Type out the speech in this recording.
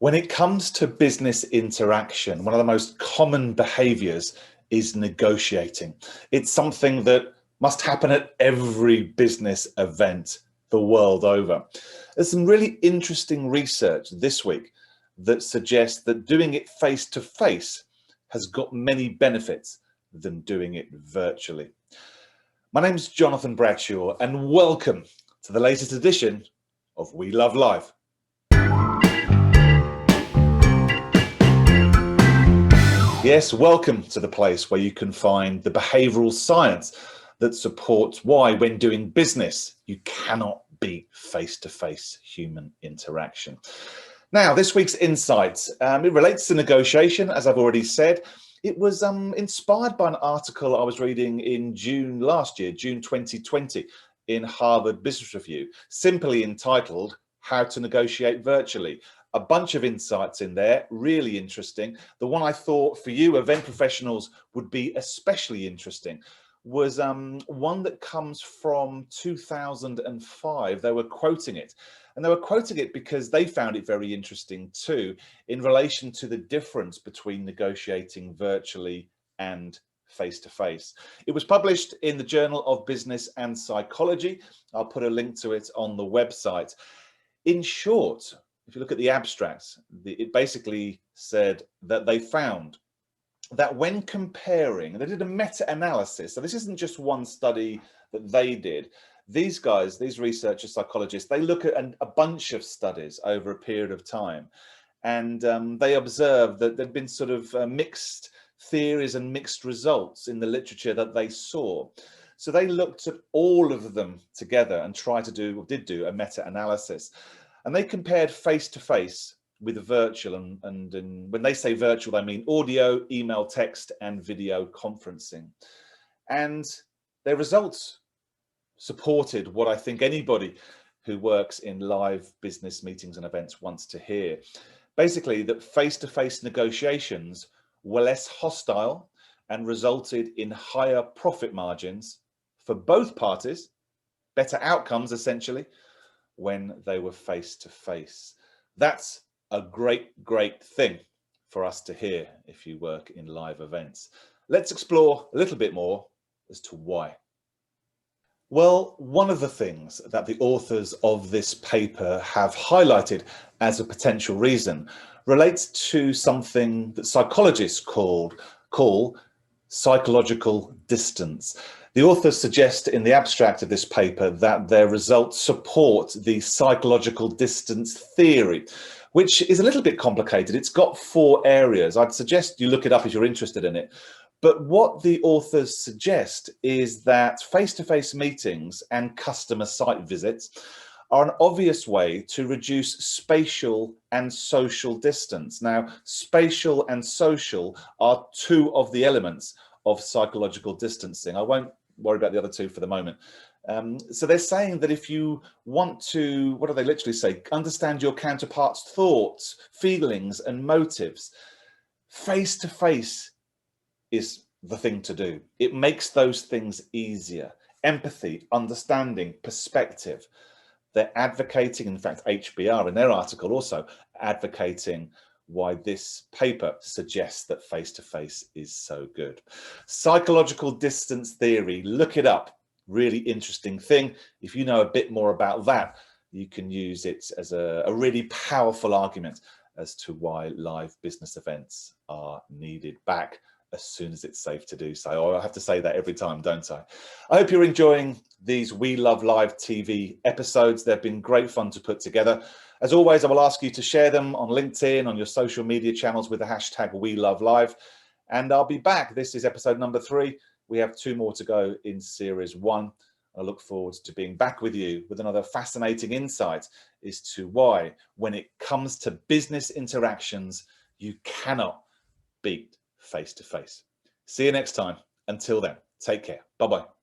When it comes to business interaction, one of the most common behaviors is negotiating. It's something that must happen at every business event the world over. There's some really interesting research this week that suggests that doing it face to face has got many benefits than doing it virtually. My name's Jonathan Bradshaw, and welcome to the latest edition of We Love Live. Yes, welcome to the place where you can find the behavioral science that supports why, when doing business, you cannot beat face-to-face human interaction. Now, this week's insight, it relates to negotiation, as I've already said. It was inspired by an article I was reading in June last year, June 2020, in Harvard Business Review, simply entitled, How to Negotiate Virtually. A bunch of insights in there, really interesting. The one I thought for you event professionals would be especially interesting was one that comes from 2005. They were quoting it, and they were quoting it because they found it very interesting too in relation to the difference between negotiating virtually and face-to-face. It was published in the Journal of Business and Psychology. I'll put a link to it on the website. In short, if you look at the abstracts, it basically said that they found that when comparing, they did a meta-analysis. So this isn't just one study that they did. These guys, these researchers, psychologists, they look at a bunch of studies over a period of time. And they observed that there'd been sort of mixed theories and mixed results in the literature that they saw. So they looked at all of them together and did do a meta-analysis. And they compared face-to-face with virtual, and when they say virtual, they mean audio, email, text, and video conferencing. And their results supported what I think anybody who works in live business meetings and events wants to hear. Basically, that face-to-face negotiations were less hostile and resulted in higher profit margins for both parties, better outcomes essentially, when they were face to face. That's a great thing for us to hear if you work in live events. Let's explore a little bit more as to why. Well, one of the things that the authors of this paper have highlighted as a potential reason relates to something that psychologists call psychological distance. The authors suggest in the abstract of this paper that their results support the psychological distance theory, which is a little bit complicated. It's got 4 areas. I'd suggest you look it up if you're interested in it. But what the authors suggest is that face-to-face meetings and customer site visits are an obvious way to reduce spatial and social distance. Now, spatial and social are 2 of the elements of psychological distancing. I won't worry about the other 2 for the moment. So they're saying that if you want to, what do they literally say? Understand your counterpart's thoughts, feelings, and motives. Face-to-face is the thing to do. It makes those things easier. Empathy, understanding, perspective. They're advocating, in fact, HBR in their article also advocating why this paper suggests that face-to-face is so good. Psychological distance theory, look it up. Really interesting thing. If you know a bit more about that, you can use it as a really powerful argument as to why live business events are needed back as soon as it's safe to do so. Oh, I have to say that every time, don't I? I hope you're enjoying these We Love Live TV episodes. They've been great fun to put together. As always, I will ask you to share them on LinkedIn, on your social media channels with the hashtag We Love Live. And I'll be back. This is episode number 3. We have 2 more to go in series 1. I look forward to being back with you with another fascinating insight as to why, when it comes to business interactions, you cannot beat face-to-face. See you next time. Until then, take care. Bye-bye.